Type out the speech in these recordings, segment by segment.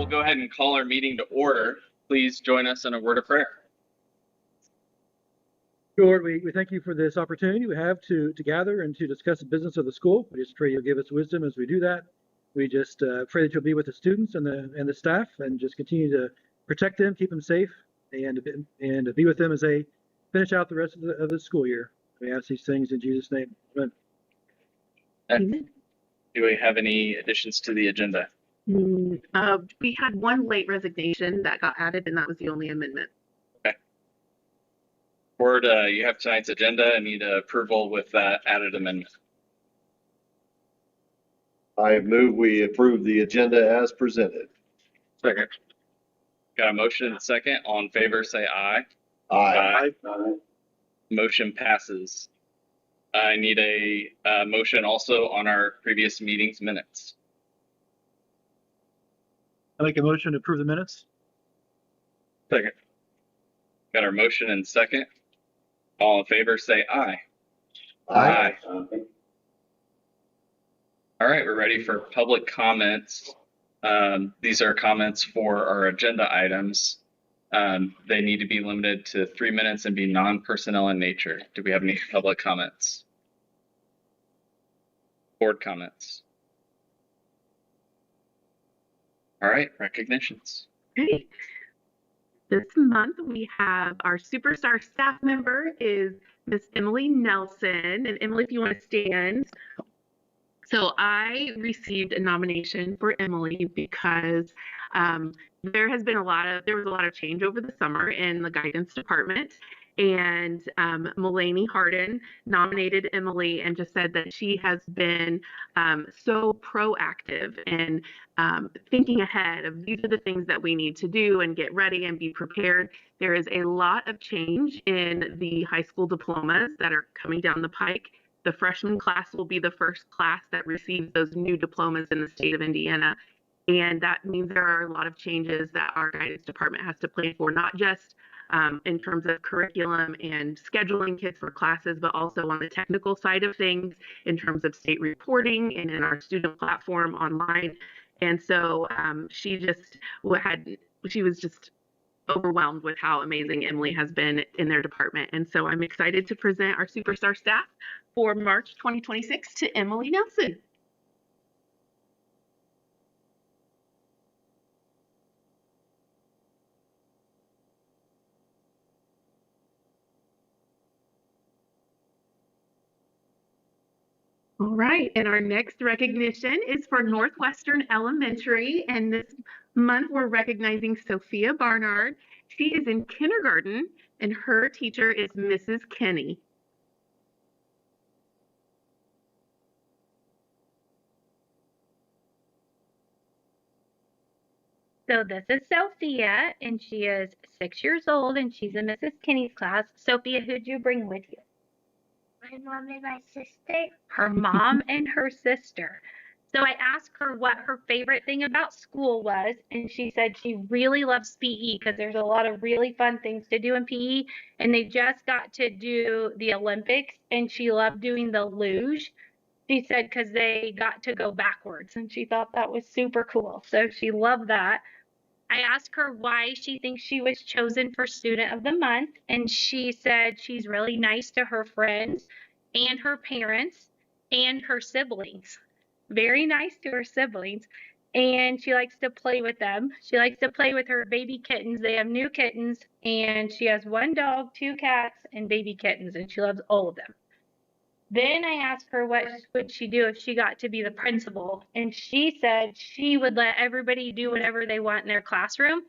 we'll go ahead and call our meeting to order. Please join us in a word of prayer. Lord, we thank you for this opportunity we have to gather and to discuss the business of the school. We just pray you'll give us wisdom as we do that. We just pray that you'll be with the students and the staff and just continue to protect them, keep them safe, and be with them as they finish out the rest of the school year. We ask these things in Jesus' name. Amen. Amen. Do we have any additions to the agenda? We had one late resignation that got added, and that was the only amendment. Okay. Board, you have tonight's agenda. I need approval with that added amendment. I move we approve the agenda as presented. Second. Got a motion and a second. All in favor, say aye. Aye. Motion passes. I need a motion also on our previous meeting's minutes. I make a motion to approve the minutes. Second. Got our motion and second. All in favor, say aye. Aye. All right, we're ready for public comments. These are comments for our agenda items. They need to be limited to 3 minutes and be non-personnel in nature. Do we have any public comments? Board comments? All right, recognitions. Great. This month we have our superstar staff member is Miss Emily Nelson. And Emily, if you want to stand. So I received a nomination for Emily because there was a lot of change over the summer in the guidance department, and Mulaney Hardin nominated Emily and just said that she has been so proactive in thinking ahead of these are the things that we need to do and get ready and be prepared. There is a lot of change in the high school diplomas that are coming down the pike. The freshman class will be the first class that receives those new diplomas in the state of Indiana. And that means there are a lot of changes that our guidance department has to plan for, not just in terms of curriculum and scheduling kids for classes, but also on the technical side of things in terms of state reporting and in our student platform online. And so she was just overwhelmed with how amazing Emily has been in their department. And so I'm excited to present our superstar staff for March 2026 to Emily Nelson. All right, and our next recognition is for Northwestern Elementary, and this month we're recognizing Sophia Barnard. She is in kindergarten, and her teacher is Mrs. Kenny. So this is Sophia, and she is 6 years old, and she's in Mrs. Kenny's class. Sophia, who'd you bring with you? My mom and my sister. Her mom and her sister. So I asked her what her favorite thing about school was, and she said she really loves PE because there's a lot of really fun things to do in PE, and they just got to do the Olympics, and she loved doing the luge. She said because they got to go backwards, and she thought that was super cool. So she loved that. I asked her why she thinks she was chosen for Student of the Month, and she said she's really nice to her friends and her parents and her siblings. Very nice to her siblings, and she likes to play with them. She likes to play with her baby kittens. They have new kittens, and she has 1 dog, 2 cats, and baby kittens, and she loves all of them. Then I asked her what would she do if she got to be the principal, and she said she would let everybody do whatever they want in their classroom,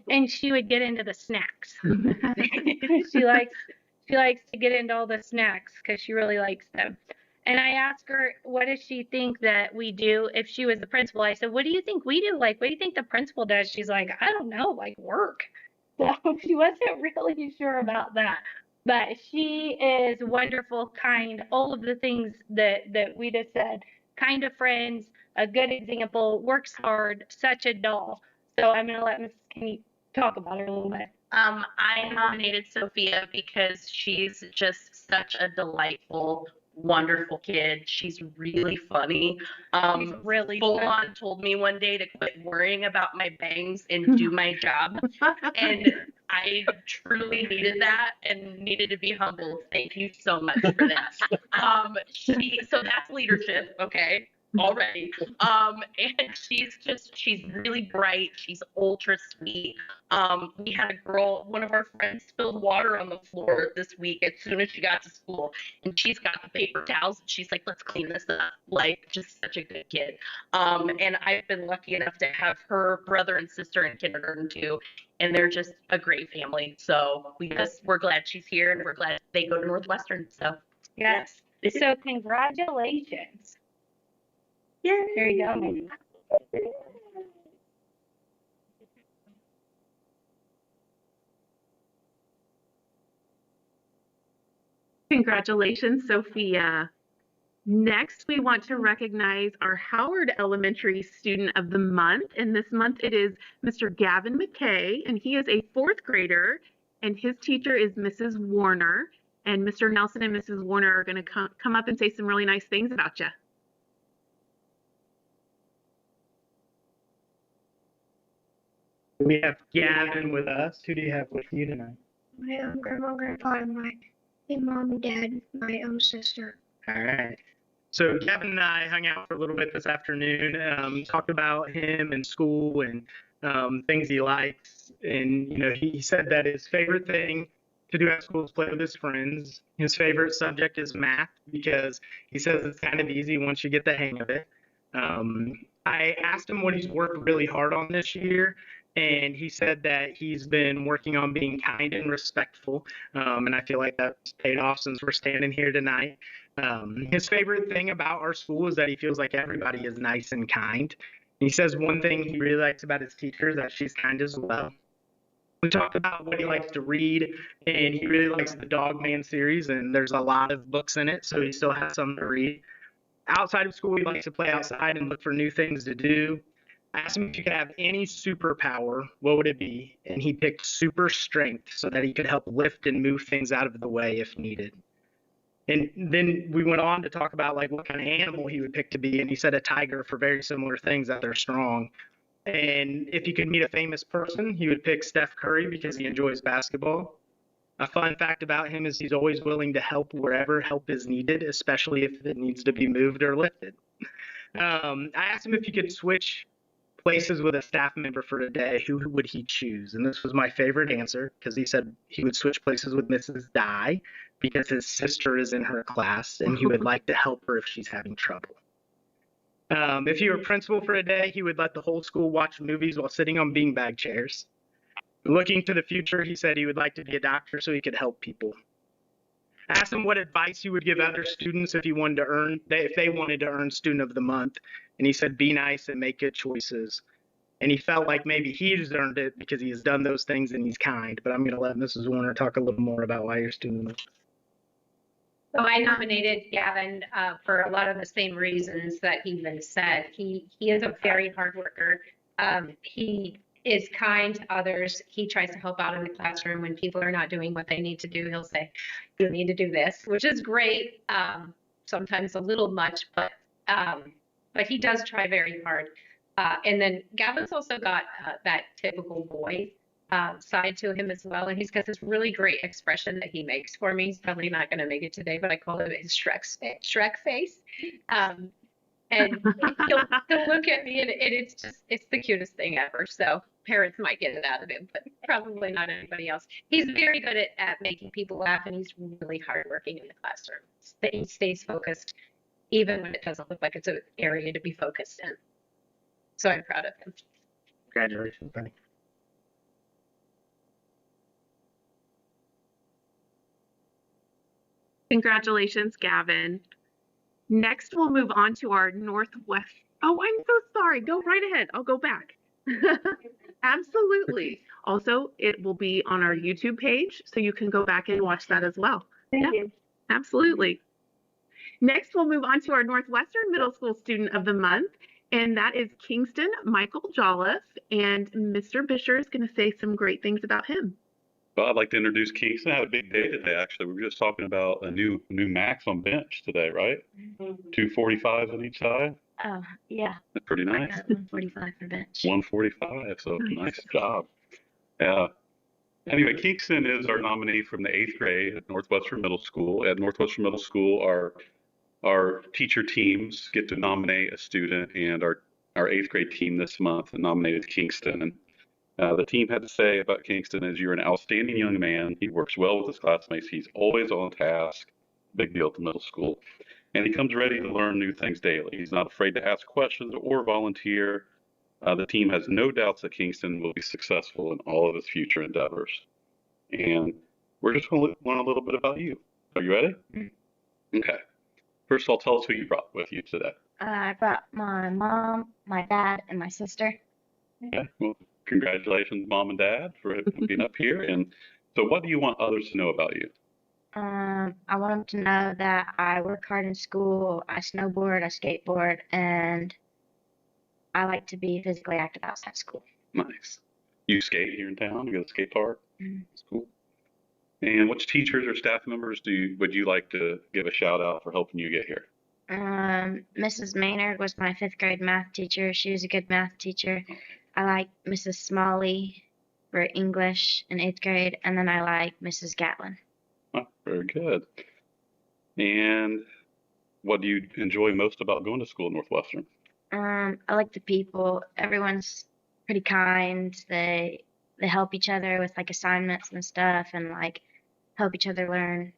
and she would get into the snacks. She likes to get into all the snacks because she really likes them. And I asked her, what does she think that we do if she was the principal? I said, what do you think we do? Like, what do you think the principal does? She's like, I don't know, like work. So she wasn't really sure about that. But she is wonderful, kind, all of the things that we just said. Kind of friends, a good example, works hard, such a doll. So I'm going to let Mrs. Kenny talk about her a little bit. I nominated Sophia because she's just such a delightful wonderful kid. She's really funny. She's really Full fun. on told me one day to quit worrying about my bangs and do my job. And I truly needed that and needed to be humbled. Thank you so much for that. So that's leadership, okay, already. And she's really bright. She's ultra sweet. We had a girl, one of our friends spilled water on the floor this week as soon as she got to school, and she's got the paper towels and she's like, let's clean this up. Like, just such a good kid. And I've been lucky enough to have her brother and sister in kindergarten too, and they're just a great family. So we're glad she's here, and we're glad they go to Northwestern. So Yes. So congratulations. yeah, There you go. Congratulations, Sophia. Next, we want to recognize our Howard Elementary Student of the Month. And this month it is Mr. Gavin McKay, and he is a fourth grader, and his teacher is Mrs. Warner. And Mr. Nelson and Mrs. Warner are going to come up and say some really nice things about you. We have Gavin with us. Who do you have with you tonight? My grandma, grandpa, and my mom and dad, my sister. All right. So Gavin and I hung out for a little bit this afternoon, talked about him and school and things he likes. And, you know, he said that his favorite thing to do at school is play with his friends. His favorite subject is math because he says it's kind of easy once you get the hang of it. I asked him what he's worked really hard on this year, and he said that he's been working on being kind and respectful, and I feel like that's paid off since we're standing here tonight. His favorite thing about our school is that he feels like everybody is nice and kind. He says one thing he really likes about his teacher is that she's kind as well. We talked about what he likes to read, and he really likes the Dog Man series, and there's a lot of books in it, so he still has some to read. Outside of school, he likes to play outside and look for new things to do. I asked him if he could have any superpower, what would it be? And he picked super strength so that he could help lift and move things out of the way if needed. And then we went on to talk about like what kind of animal he would pick to be, and he said a tiger for very similar things, that they're strong. And if he could meet a famous person, he would pick Steph Curry because he enjoys basketball. A fun fact about him is he's always willing to help wherever help is needed, especially if it needs to be moved or lifted. I asked him if he could switch places with a staff member for a day, who would he choose? And this was my favorite answer because he said he would switch places with Mrs. Dye because his sister is in her class and he would like to help her if she's having trouble. If he were principal for a day, he would let the whole school watch movies while sitting on beanbag chairs. Looking to the future, he said he would like to be a doctor so he could help people. I asked him what advice he would give other students if they wanted to earn Student of the Month, and he said be nice and make good choices. And he felt like maybe he's earned it because he has done those things and he's kind. But I'm going to let Mrs. Warner talk a little more about why you're Student of the Month. So I nominated Gavin for a lot of the same reasons that he even said. He is a very hard worker. He is kind to others. He tries to help out in the classroom when people are not doing what they need to do. He'll say, "You need to do this," which is great. Sometimes a little much, but he does try very hard. And then Gavin's also got that typical boy side to him as well, and he's got this really great expression that he makes for me. He's probably not going to make it today, but I call it his Shrek face. And he'll look at me, and it's the cutest thing ever. So parents might get it out of him, but probably not anybody else. He's very good at making people laugh, and he's really hardworking in the classroom. He stays focused, even when it doesn't look like it's an area to be focused in. So I'm proud of him. Congratulations, buddy. Congratulations, Gavin. Next, we'll move on to our Northwest. Oh, I'm so sorry. Go right ahead. I'll go back. Absolutely. Also, it will be on our YouTube page, so you can go back and watch that as well. Thank you. Absolutely. Next, we'll move on to our Northwestern Middle School Student of the Month, and that is Kingston Michael Jolliffe, and Mr. Bisher is going to say some great things about him. Well, I'd like to introduce Kingston. I had a big day today, actually. We were just talking about a new max on bench today, right? 245s on each side. Oh, yeah. That's pretty I nice. got 145 for bench. 145, so nice job. Yeah. Anyway, Kingston is our nominee from the 8th grade at Northwestern Middle School. At Northwestern Middle School, our teacher teams get to nominate a student, and our 8th grade team this month nominated Kingston. And the team had to say about Kingston is you're an outstanding young man. He works well with his classmates. He's always on task. Big deal at the middle school. And he comes ready to learn new things daily. He's not afraid to ask questions or volunteer. The team has no doubts that Kingston will be successful in all of his future endeavors. And we're just going to learn a little bit about you. Are you ready? Okay. First of all, tell us who you brought with you today. I brought my mom, my dad, and my sister. Okay. Well, congratulations, Mom and Dad, for being up here. And so what do you want others to know about you? I want them to know that I work hard in school, I snowboard, I skateboard, and I like to be physically active outside school. Nice. You skate here in town? You go to the skate park? Mhm. That's cool. And which teachers or staff members would you like to give a shout out for helping you get here? Mrs. Maynard was my 5th grade math teacher. She was a good math teacher. I like Mrs. Smalley for English in 8th grade, and then I like Mrs. Gatlin. Oh, very good. And what do you enjoy most about going to school at Northwestern? I like the people. Everyone's pretty kind. They help each other with like assignments and stuff, and like help each other learn.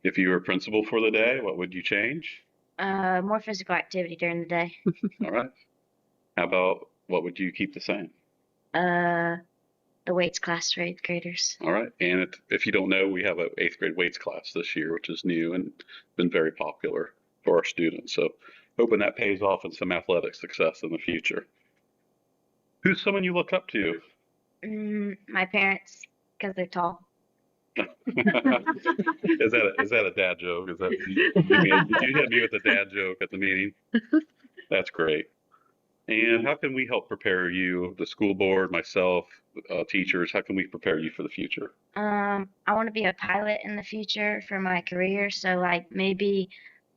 If you were principal for the day, what would you change? More physical activity during the day. All right. How about what would you keep the same? The weights class for 8th graders. All right. And if you don't know, we have an 8th grade weights class this year, which is new and been very popular for our students. So hoping that pays off in some athletic success in the future. Who's someone you look up to? My parents, because they're tall. Is that a dad joke? Did you hit me with a dad joke at the meeting? That's great. And how can we help prepare you, the school board, myself, teachers? How can we prepare you for the future? I want to be a pilot in the future for my career. So like maybe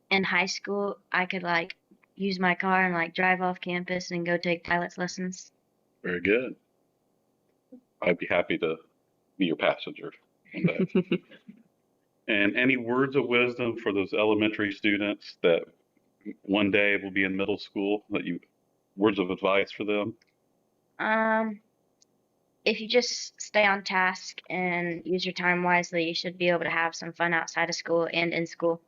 in high school I could like use my car and like drive off campus and go take pilot's lessons. Very good. I'd be happy to be your passenger one day. And any words of wisdom for those elementary students that one day will be in middle school, words of advice for them? If you just stay on task and use your time wisely, you should be able to have some fun outside of school and in school.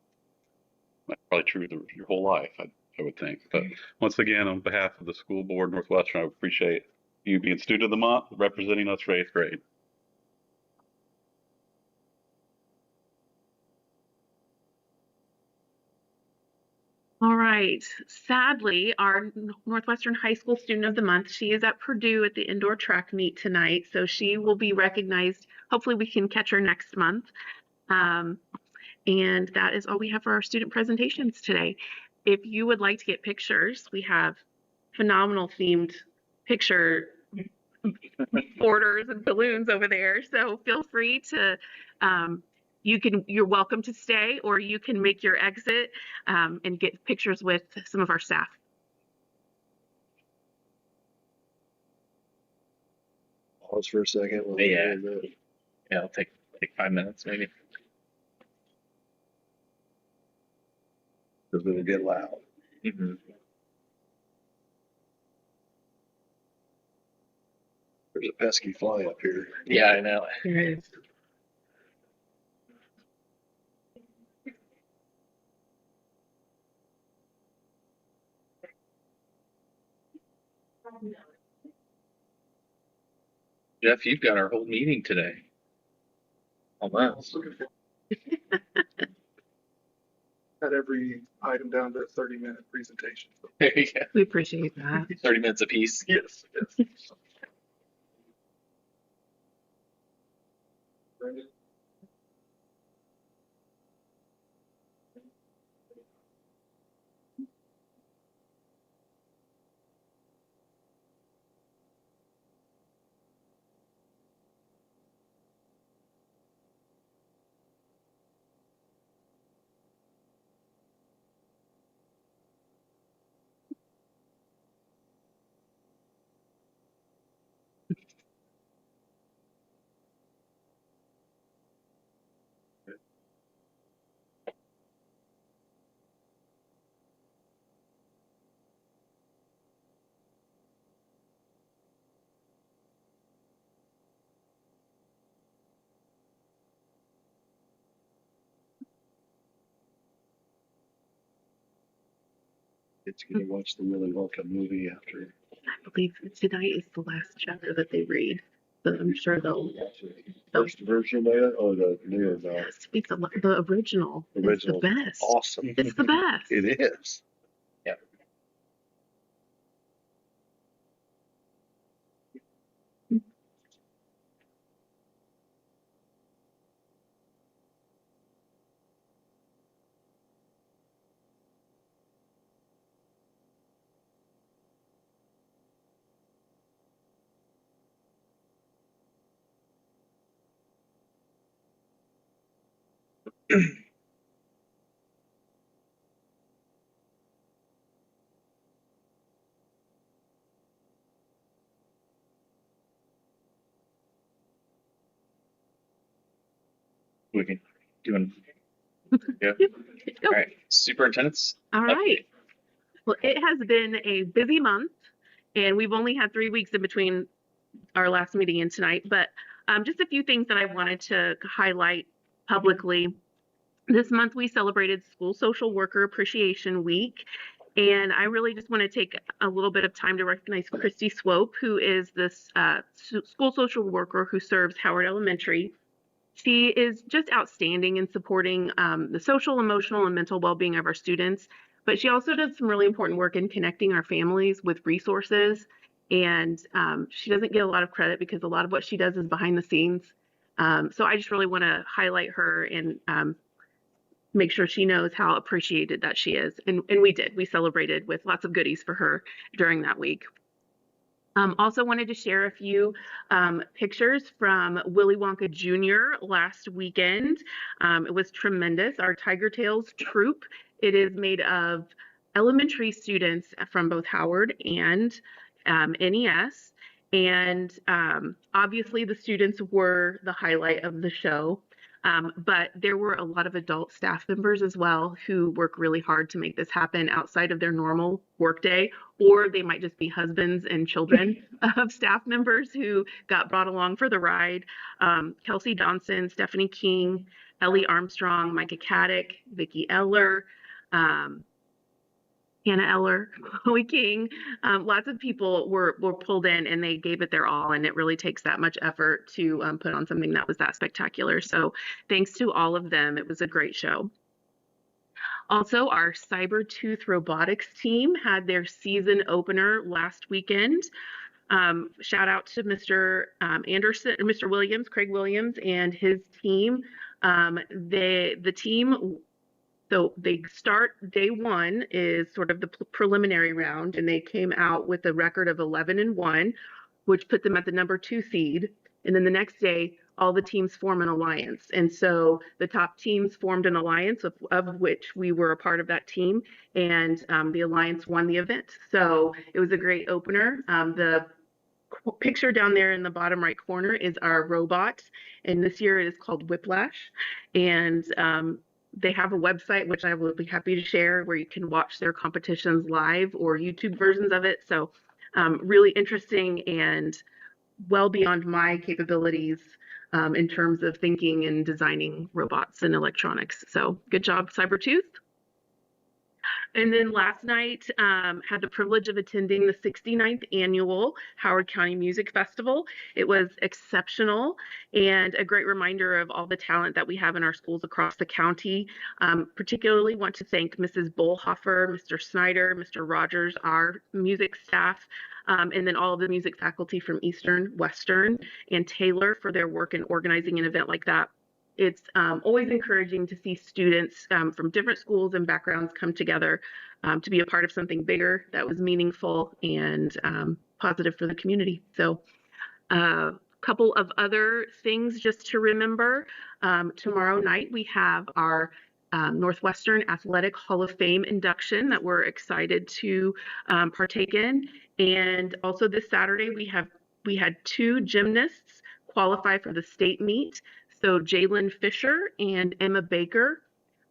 That's probably true your whole life, I would think. But once again, on behalf of the school board, Northwestern, I appreciate you being student of the month, representing us for 8th grade. All right. Sadly, our Northwestern High School Student of the Month, she is at Purdue at the indoor track meet tonight, so she will be recognized. Hopefully we can catch her next month. And that is all we have for our student presentations today. If you would like to get pictures, we have phenomenal themed picture borders and balloons over there, so feel free to you're welcome to stay, or you can make your exit and get pictures with some of our staff. Pause for a second. Yeah, it'll take 5 minutes maybe. Because it'll get loud. Mm-hmm. There's a pesky fly up here. Yeah, I know. Jeff, you've got our whole meeting today. Almost. Got every item down to a 30-minute presentation. There you go. We appreciate that. 30 minutes apiece. Yes. It's gonna watch the Willy Wonka movie after. I believe tonight is the last chapter that they read. So I'm sure they'll. First version of it or the newer It now? has to be the original. The It's the original. best. Awesome. It's the best. It is. We can do an. Yeah. Go. All right. Superintendents. All right. Well, it has been a busy month, and we've only had 3 weeks in between our last meeting and tonight, but just a few things that I wanted to highlight publicly. This month we celebrated School Social Worker Appreciation Week, and I really just want to take a little bit of time to recognize Christy Swope, who is this school social worker who serves Howard Elementary. She is just outstanding in supporting the social, emotional, and mental well-being of our students, but she also does some really important work in connecting our families with resources, and she doesn't get a lot of credit because a lot of what she does is behind the scenes. So I just really want to highlight her and make sure she knows how appreciated that she is. And we did. We celebrated with lots of goodies for her during that week. Also wanted to share a few pictures from Willy Wonka Jr. last weekend. It was tremendous. Our Tiger Tales troupe, it is made of elementary students from both Howard and NES. And obviously the students were the highlight of the show. But there were a lot of adult staff members as well who work really hard to make this happen outside of their normal workday, or they might just be husbands and children of staff members who got brought along for the ride. Kelsey Johnson, Stephanie King, Ellie Armstrong, Micah Caddick, Vicki Eller, Hannah Eller, Chloe King, lots of people were pulled in and they gave it their all, and it really takes that much effort to put on something that was that spectacular. So thanks to all of them, it was a great show. Also, our Cybertooth Robotics team had their season opener last weekend. Shout out to Mr. Anderson, Mr. Williams, Craig Williams, and his team. The team. So they start day one is sort of the preliminary round, and they came out with a record of 11-1, which put them at the number 2 seed. And then the next day, all the teams form an alliance. And so the top teams formed an alliance of which we were a part of that team, and the alliance won the event. So it was a great opener. The picture down there in the bottom right corner is our robot, and this year it is called Whiplash. And they have a website, which I will be happy to share, where you can watch their competitions live or YouTube versions of it. So really interesting and well beyond my capabilities in terms of thinking and designing robots and electronics. So good job, Cybertooth. And then last night, had the privilege of attending the 69th annual Howard County Music Festival. It was exceptional and a great reminder of all the talent that we have in our schools across the county. Particularly want to thank Mrs. Bullhofer, Mr. Snyder, Mr. Rogers, our music staff, and then all of the music faculty from Eastern, Western, and Taylor for their work in organizing an event like that. It's always encouraging to see students from different schools and backgrounds come together to be a part of something bigger that was meaningful and positive for the community. So a couple of other things just to remember. Tomorrow night we have our Northwestern Athletic Hall of Fame induction that we're excited to partake in. And also this Saturday we had 2 gymnasts qualify for the state meet. So Jalen Fisher and Emma Baker.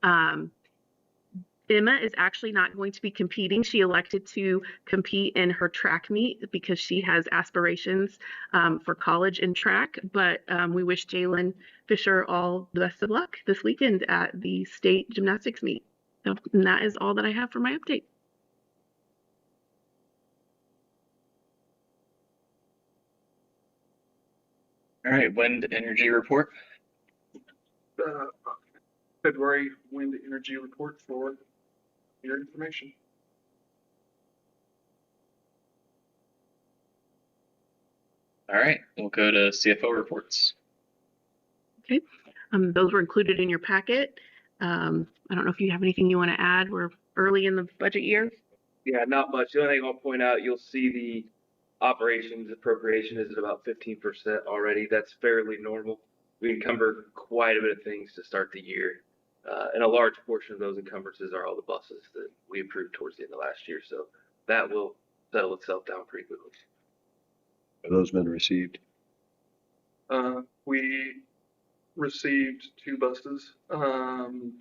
Emma is actually not going to be competing. She elected to compete in her track meet because she has aspirations for college in track. But we wish Jalen Fisher all the best of luck this weekend at the state gymnastics meet. So, and that is all that I have for my update. All right, wind energy report. Uh, February wind energy report for your information. All right, we'll go to CFO reports. Okay, those were included in your packet. I don't know if you have anything you want to add. We're early in the budget year. Yeah, not much. The only thing I'll point out, you'll see the operations appropriation is at about 15% already. That's fairly normal. We encumber quite a bit of things to start the year. And a large portion of those encumbrances are all the buses that we approved towards the end of last year. So that will settle itself down pretty quickly. Have those been received? We received 2 buses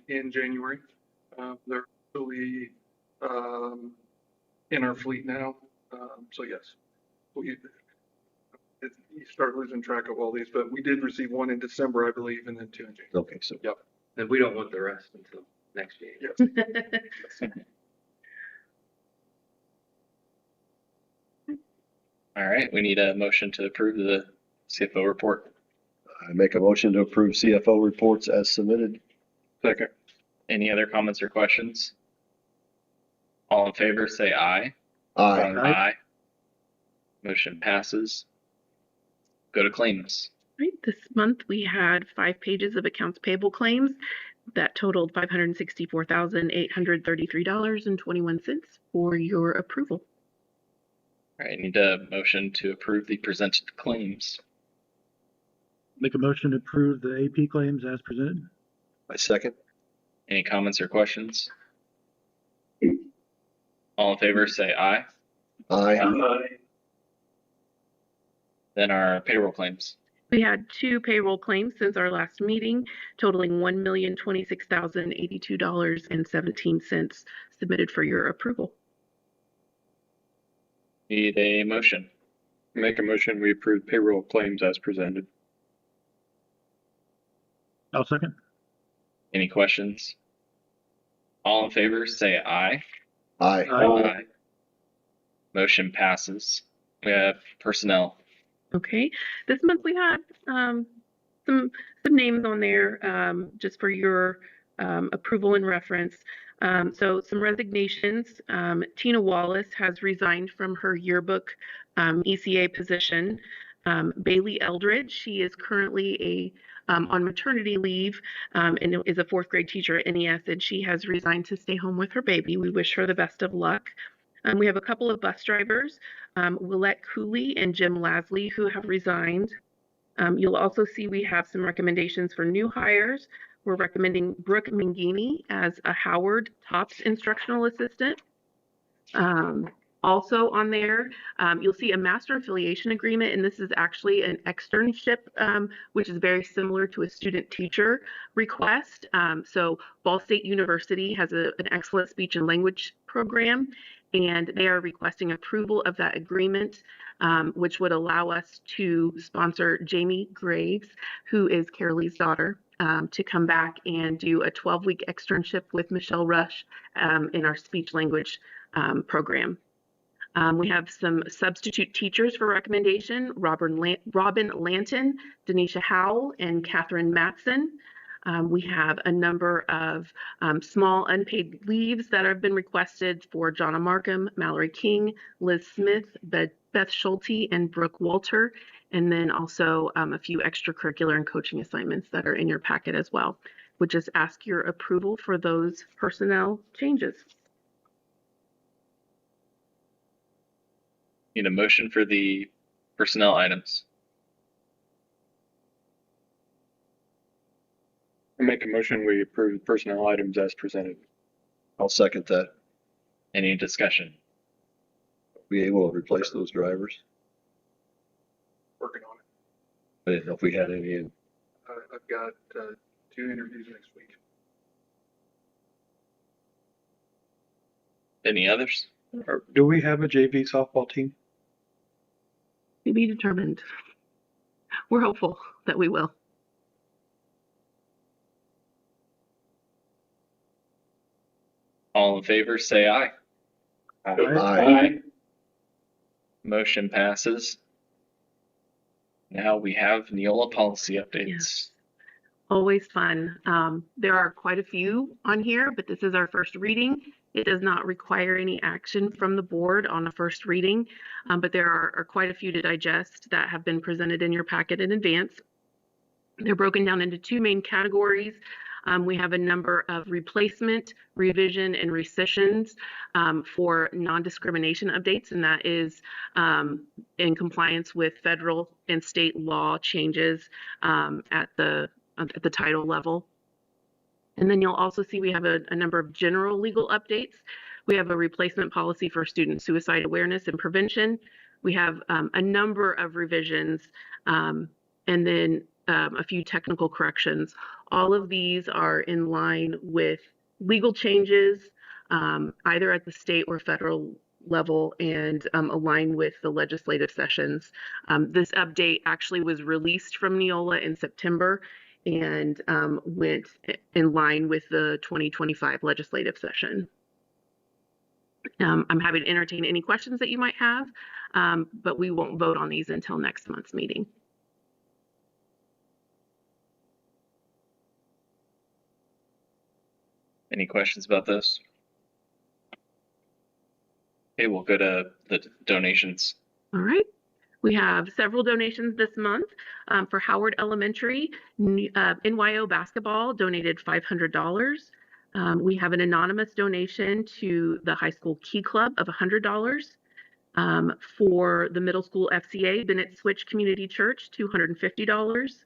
in January. They're actually in our fleet now. So yes, you start losing track of all these, but we did receive 1 in December, I believe, and then 2 in January. Okay, so Yep. And we don't want the rest until next year. Yes. All right, we need a motion to approve the CFO report. I make a motion to approve CFO reports as submitted. Second. Any other comments or questions? All in favor, say aye. Aye. Aye. Motion passes. Go to claims. Right, this month we had 5 pages of accounts payable claims that totaled $564,833.21 for your approval. All right, need a motion to approve the presented claims. Make a motion to approve the AP claims as presented. I second. Any comments or questions? All in favor, say aye. Aye. Then our payroll claims. We had 2 payroll claims since our last meeting, totaling $1,026,082.17 submitted for your approval. Need a motion. Make a motion, we approve payroll claims as presented. I'll second. Any questions? All in favor, say aye. Aye. Aye. Motion passes. We have personnel. Okay, this month we had some names on there just for your approval and reference. So some resignations. Tina Wallace has resigned from her yearbook ECA position. Bailey Eldridge, she is currently on maternity leave and is a 4th grade teacher at NES, and she has resigned to stay home with her baby. We wish her the best of luck. We have a couple of bus drivers, Willette Cooley and Jim Lasley, who have resigned. You'll also see we have some recommendations for new hires. We're recommending Brooke Mangini as a Howard Tops instructional assistant. Also on there, you'll see a master affiliation agreement, and this is actually an externship, which is very similar to a student teacher request. So Ball State University has an excellent speech and language program, and they are requesting approval of that agreement, which would allow us to sponsor Jamie Graves, who is Carolee's daughter, to come back and do a 12-week externship with Michelle Rush in our speech language program. We have some substitute teachers for recommendation, Robin Lanton, Denisha Howell, and Catherine Matson. We have a number of small unpaid leaves that have been requested for Jonna Markham, Mallory King, Liz Smith, Beth Schulte, and Brooke Walter, and then also a few extracurricular and coaching assignments that are in your packet as well. Would just ask your approval for those personnel changes. Need a motion for the personnel items. I make a motion, we approve personnel items as presented. I'll second that. Any discussion? Be able to replace those drivers? Working on it. I didn't know if we had any in. I've got 2 interviews next week. Any others? Do we have a JV softball team? To be determined. We're hopeful that we will. All in favor, say aye. Aye. Motion passes. Now we have Neola policy updates. Yes. Always fun. There are quite a few on here, but this is our first reading. It does not require any action from the board on a first reading, but there are quite a few to digest that have been presented in your packet in advance. They're broken down into two main categories. We have a number of replacement, revision, and rescissions for non-discrimination updates, and that is in compliance with federal and state law changes at the title level. And then you'll also see we have a number of general legal updates. We have a replacement policy for student suicide awareness and prevention. We have a number of revisions and then a few technical corrections. All of these are in line with legal changes, either at the state or federal level, and align with the legislative sessions. This update actually was released from Neola in September and went in line with the 2025 legislative session. I'm happy to entertain any questions that you might have, but we won't vote on these until next month's meeting. Any questions about this? Okay, we'll go to the donations. All right. We have several donations this month for Howard Elementary. NYO Basketball donated $500. We have an anonymous donation to the high school Key Club of $100. For the middle school FCA, Bennett Switch Community Church, $250.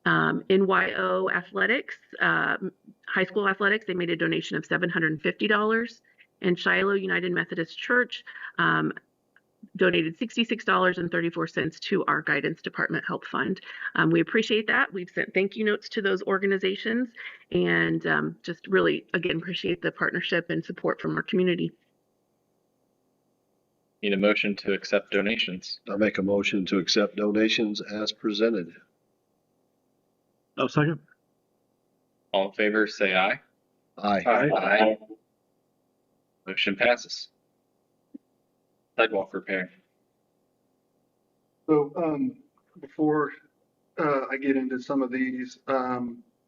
NYO Athletics, high school athletics, they made a donation of $750. And Shiloh United Methodist Church donated $66.34 to our guidance department help fund. We appreciate that. We've sent thank you notes to those organizations and just really, again, appreciate the partnership and support from our community. Need a motion to accept donations. I make a motion to accept donations as presented. Oh, second. All in favor, say aye. Aye. Aye. Motion passes. Sidewalk repair. So before I get into some of these,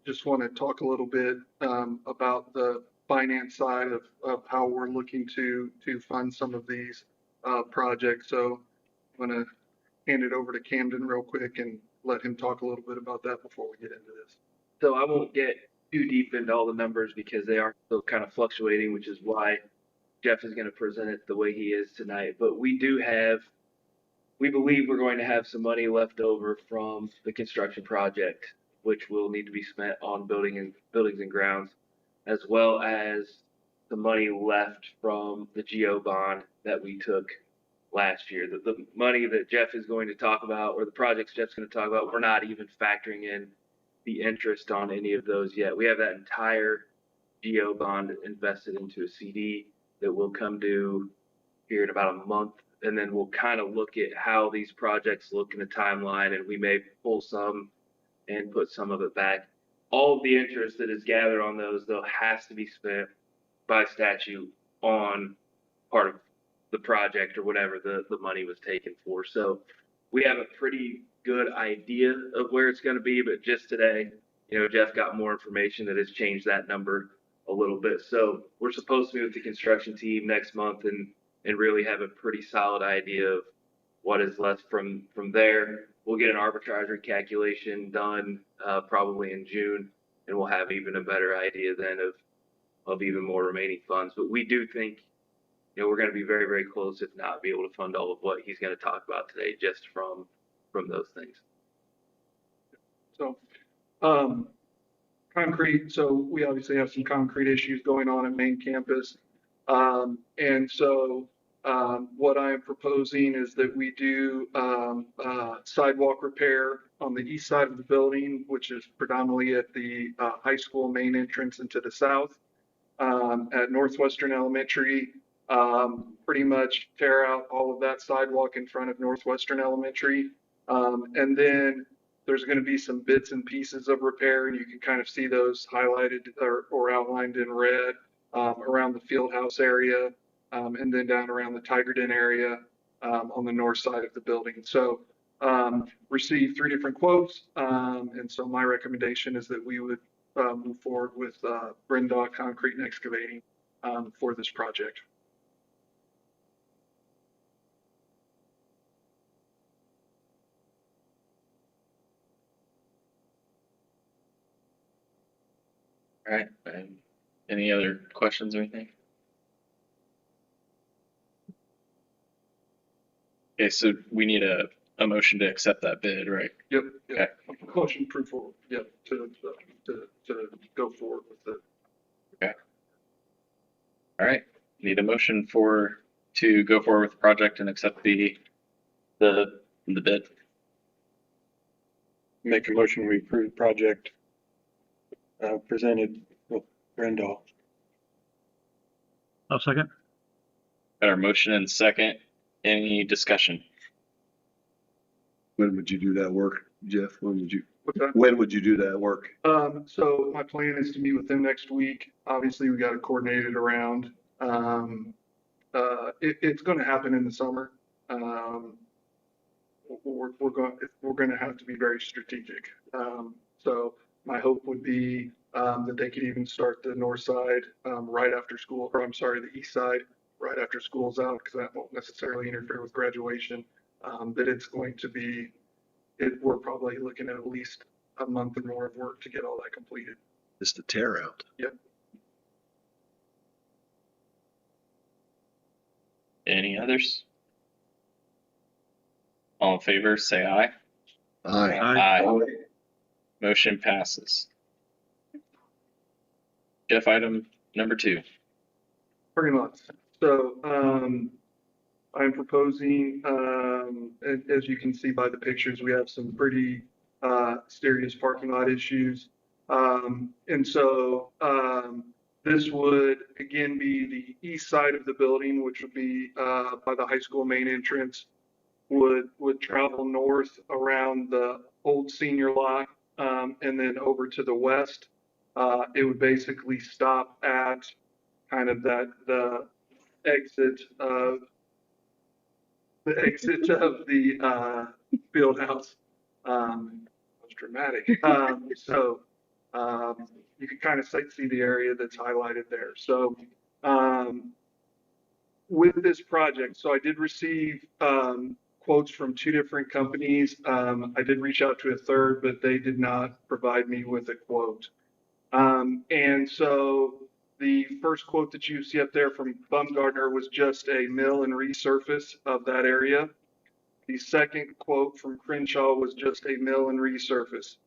just want to talk a little bit about the finance side of how we're looking to fund some of these projects. So I'm going to hand it over to Camden real quick and let him talk a little bit about that before we get into this. So I won't get too deep into all the numbers because they are still kind of fluctuating, which is why Jeff is going to present it the way he is tonight. But we believe we're going to have some money left over from the construction project, which will need to be spent on buildings and grounds, as well as the money left from the GO bond that we took last year. The money that Jeff is going to talk about, or the projects Jeff's going to talk about, we're not even factoring in the interest on any of those yet. We have that entire GO bond invested into a CD that will come due here in about a month, and then we'll kind of look at how these projects look in the timeline, and we may pull some and put some of it back. All of the interest that is gathered on those, though, has to be spent by statute on part of the project or whatever the money was taken for. So we have a pretty good idea of where it's going to be, but just today, Jeff got more information that has changed that number a little bit. So we're supposed to be with the construction team next month and really have a pretty solid idea of what is left from there. We'll get an arbitrage recalculation done probably in June, and we'll have even a better idea then of even more remaining funds. But we do think we're going to be very, very close, if not be able to fund all of what he's going to talk about today just from those things. So concrete, so we obviously have some concrete issues going on at main campus. And so what I am proposing is that we do sidewalk repair on the east side of the building, which is predominantly at the high school main entrance into the south. At Northwestern Elementary, pretty much tear out all of that sidewalk in front of Northwestern Elementary. And then there's going to be some bits and pieces of repair, and you can kind of see those highlighted or outlined in red around the field house area, and then down around the Tiger Den area on the north side of the building. So received 3 different quotes. And so my recommendation is that we would move forward with Brenda Concrete and Excavating for this project. All right. Any other questions or anything? Okay, so we need a motion to accept that bid, right? Yep. Okay. Motion approved for, yep, to go forward with it. Okay. All right. Need a motion to go forward with the project and accept the bid. Make a motion, we approve the project presented with Brendel. I'll second. Got our motion and second. Any discussion? When would you do that work, Jeff? What's that? When would you do that work? So my plan is to meet with them next week. Obviously, we got to coordinate it around. It's going to happen in the summer. We're going to have to be very strategic. So my hope would be that they could even start the north side right after school, or I'm sorry, the east side right after school's out, because that won't necessarily interfere with graduation. That it's going to be, we're probably looking at least a month or more of work to get all that completed. Just a tear out. Yep. Any others? All in favor, say aye. Aye. Aye. Motion passes. Jeff, item number 2. Parking lots. So I'm proposing, as you can see by the pictures, we have some pretty serious parking lot issues. And so this would again be the east side of the building, which would be by the high school main entrance, would travel north around the old senior lot, and then over to the west. It would basically stop at kind of the exit of the field house. That's dramatic. So you can kind of see the area that's highlighted there. So with this project, so I did receive quotes from 2 different companies. I did reach out to a third, but they did not provide me with a quote. And so the first quote that you see up there from Bumgardner was just a mill and resurface of that area. The second quote from Crenshaw was just a mill and resurface.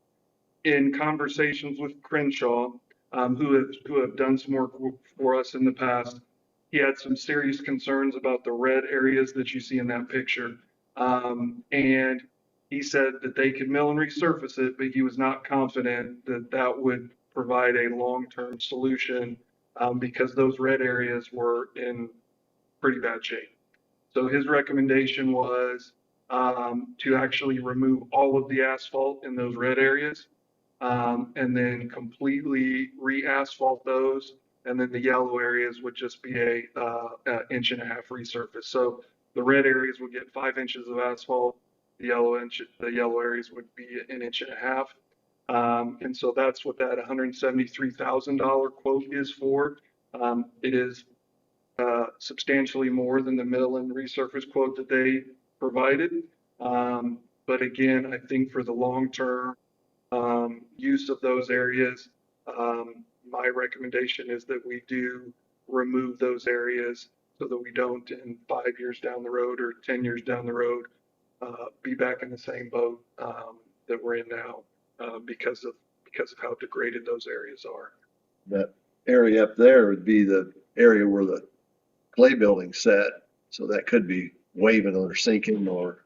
In conversations with Crenshaw, who have done some work for us in the past, he had some serious concerns about the red areas that you see in that picture. And he said that they could mill and resurface it, but he was not confident that that would provide a long-term solution because those red areas were in pretty bad shape. So his recommendation was to actually remove all of the asphalt in those red areas and then completely re-asphalt those. And then the yellow areas would just be a 1.5 inch resurface. So the red areas would get 5 inches of asphalt. The yellow areas would be 1.5 inches. And so that's what that $173,000 quote is for. It is substantially more than the mill and resurface quote that they provided. But again, I think for the long-term use of those areas, my recommendation is that we do remove those areas so that we don't in 5 years down the road or 10 years down the road be back in the same boat that we're in now because of how degraded those areas are. That area up there would be the area where the clay building set, so that could be waving or sinking or.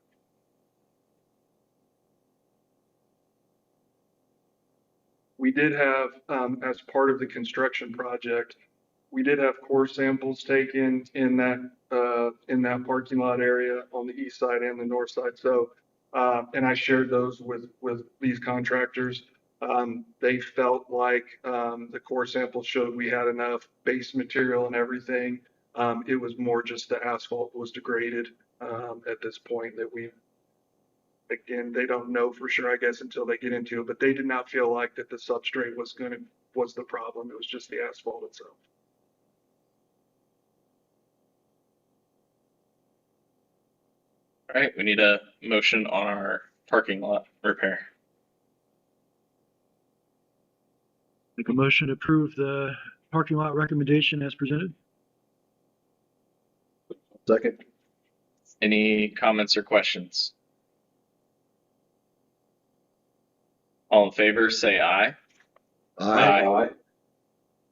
We did have, as part of the construction project, we did have core samples taken in that parking lot area on the east side and the north side. So, and I shared those with these contractors. They felt like the core samples showed we had enough base material and everything. It was more just the asphalt was degraded at this point that again, they don't know for sure, I guess, until they get into it, but they did not feel like that the substrate was the problem. It was just the asphalt itself. All right, we need a motion on our parking lot repair. Make a motion to approve the parking lot recommendation as presented. Second. Any comments or questions? All in favor, say aye. Aye.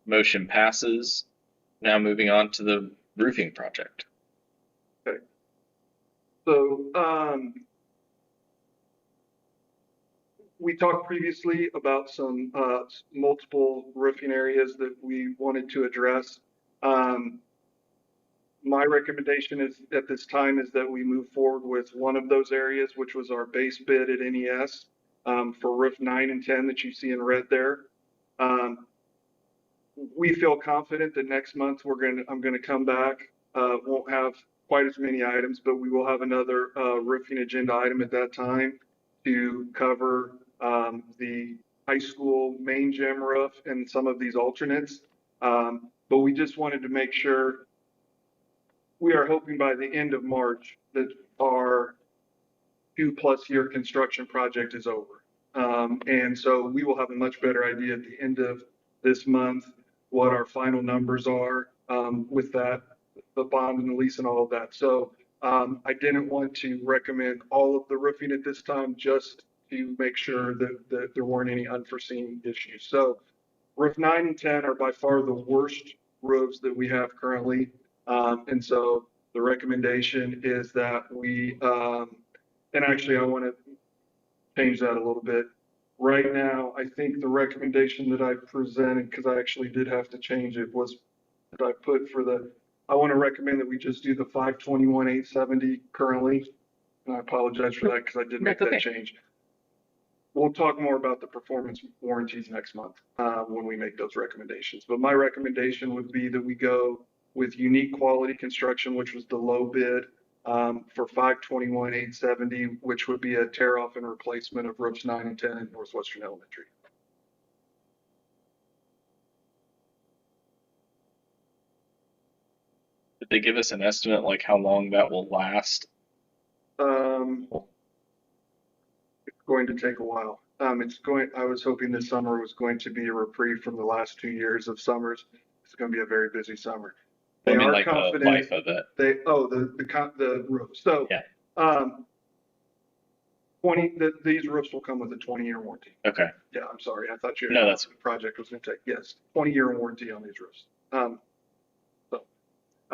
Motion passes. Now moving on to the roofing project. Okay. So, we talked previously about some multiple roofing areas that we wanted to address. My recommendation is at this time is that we move forward with one of those areas, which was our base bid at NES for roof 9 and 10 that you see in red there. We feel confident that next month I'm going to come back. Won't have quite as many items, but we will have another roofing agenda item at that time to cover the high school main gym roof and some of these alternates. But we just wanted to make sure we are hoping by the end of March that our 2+ year construction project is over. And so we will have a much better idea at the end of this month what our final numbers are with that, the bond and the lease and all of that. So I didn't want to recommend all of the roofing at this time, just to make sure that there weren't any unforeseen issues. So roof 9 and 10 are by far the worst roofs that we have currently. And so the recommendation is that we, and actually I want to change that a little bit. Right now, I think the recommendation that I presented, because I actually did have to change it, was that I put for I want to recommend that we just do the 521,870 currently. And I apologize for that because I did make that change. We'll talk more about the performance warranties next month when we make those recommendations. But my recommendation would be that we go with Unique Quality Construction, which was the low bid for 521,870, which would be a tear off and replacement of roofs 9 and 10 in Northwestern Elementary. Did they give us an estimate like how long that will last? It's going to take a while. I was hoping this summer was going to be a reprieve from the last 2 years of summers. It's going to be a very busy summer. They are like confident. The life of it. The roof. So, yeah. These roofs will come with a 20-year warranty. Okay. Yeah, I'm sorry. I thought that's the project was going to take, yes, 20-year warranty on these roofs.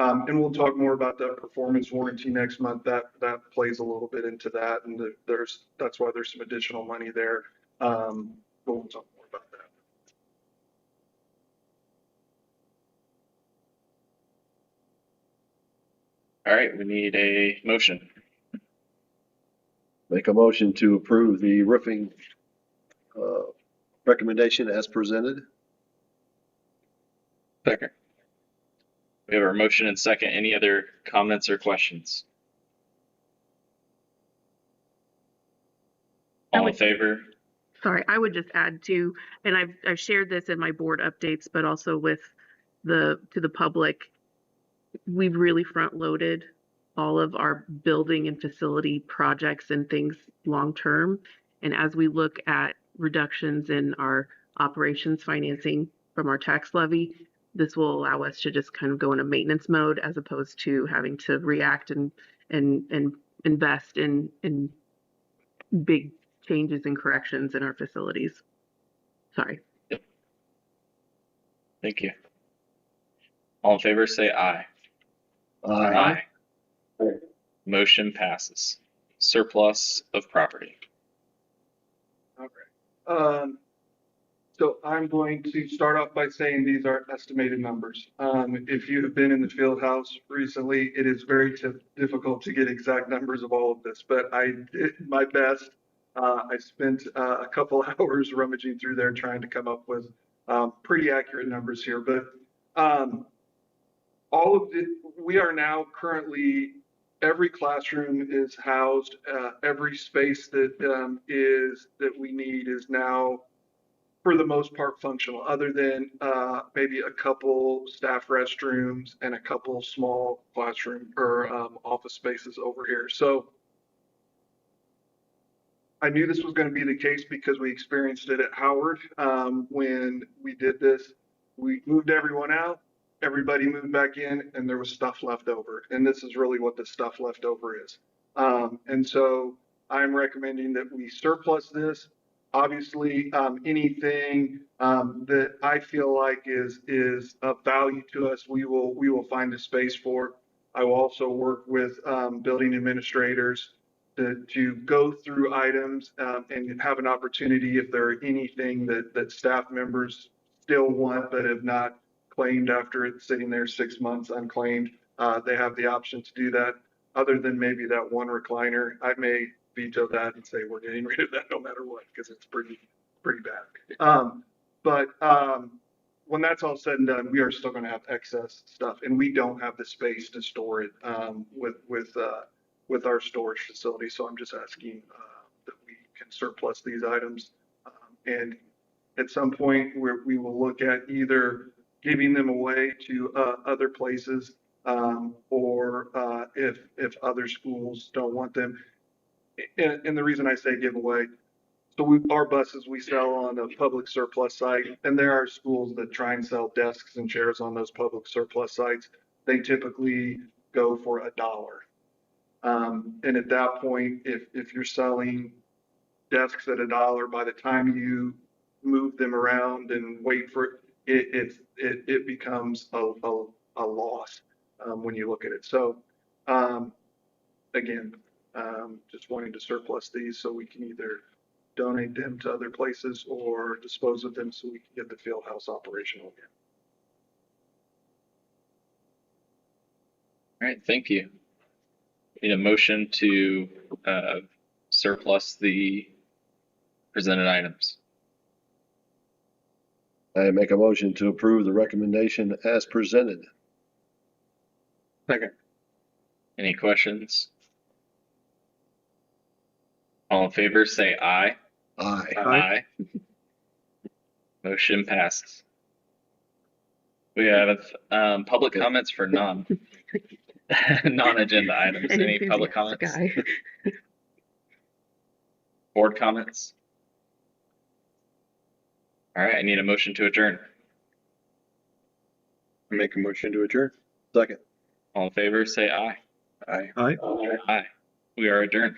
And we'll talk more about that performance warranty next month. That plays a little bit into that, and that's why there's some additional money there. But we'll talk more about that. All right, we need a motion. Make a motion to approve the roofing recommendation as presented. Second. We have our motion and second. Any other comments or questions? All in favor? Sorry, I would just add to, and I've shared this in my board updates, but also with to the public, we've really front loaded all of our building and facility projects and things long term. And as we look at reductions in our operations financing from our tax levy, this will allow us to just kind of go in a maintenance mode as opposed to having to react and invest in big changes and corrections in our facilities. Sorry. Yep. Thank you. All in favor, say aye. Aye. Motion passes. Surplus of property. Okay. So I'm going to start off by saying these are estimated numbers. If you have been in the field house recently, it is very difficult to get exact numbers of all of this, but I did my best. I spent a couple hours rummaging through there trying to come up with pretty accurate numbers here. But we are now currently every classroom is housed, every space that that we need is now for the most part functional, other than maybe a couple staff restrooms and a couple small classroom or office spaces over here. So I knew this was going to be the case because we experienced it at Howard when we did this. We moved everyone out, everybody moved back in, and there was stuff left over. And this is really what the stuff left over is. And so I'm recommending that we surplus this. Obviously, anything that I feel like is of value to us, we will find a space for. I will also work with building administrators to go through items and have an opportunity if there are anything that staff members still want but have not claimed after it's sitting there 6 months unclaimed. They have the option to do that. Other than maybe that one recliner, I may veto that and say we're getting rid of that no matter what because it's pretty bad. But when that's all said and done, we are still going to have excess stuff, and we don't have the space to store it with our storage facility. So I'm just asking that we can surplus these items. And at some point we will look at either giving them away to other places or if other schools don't want them. And the reason I say give away, so our buses we sell on a public surplus site, and there are schools that try and sell desks and chairs on those public surplus sites. They typically go for $1. And at that point, if you're selling desks at $1, by the time you move them around and wait for it, it becomes a loss when you look at it. So again, just wanting to surplus these so we can either donate them to other places or dispose of them so we can get the field house operational again. All right, thank you. Need a motion to surplus the presented items. I make a motion to approve the recommendation as presented. Second. Any questions? All in favor, say aye. Aye. Aye. Motion passes. We have public comments for non-agenda items. Any public comments? Board comments? All right, I need a motion to adjourn. Make a motion to adjourn. Second. All in favor, say aye. Aye. Aye. Aye. We are adjourned.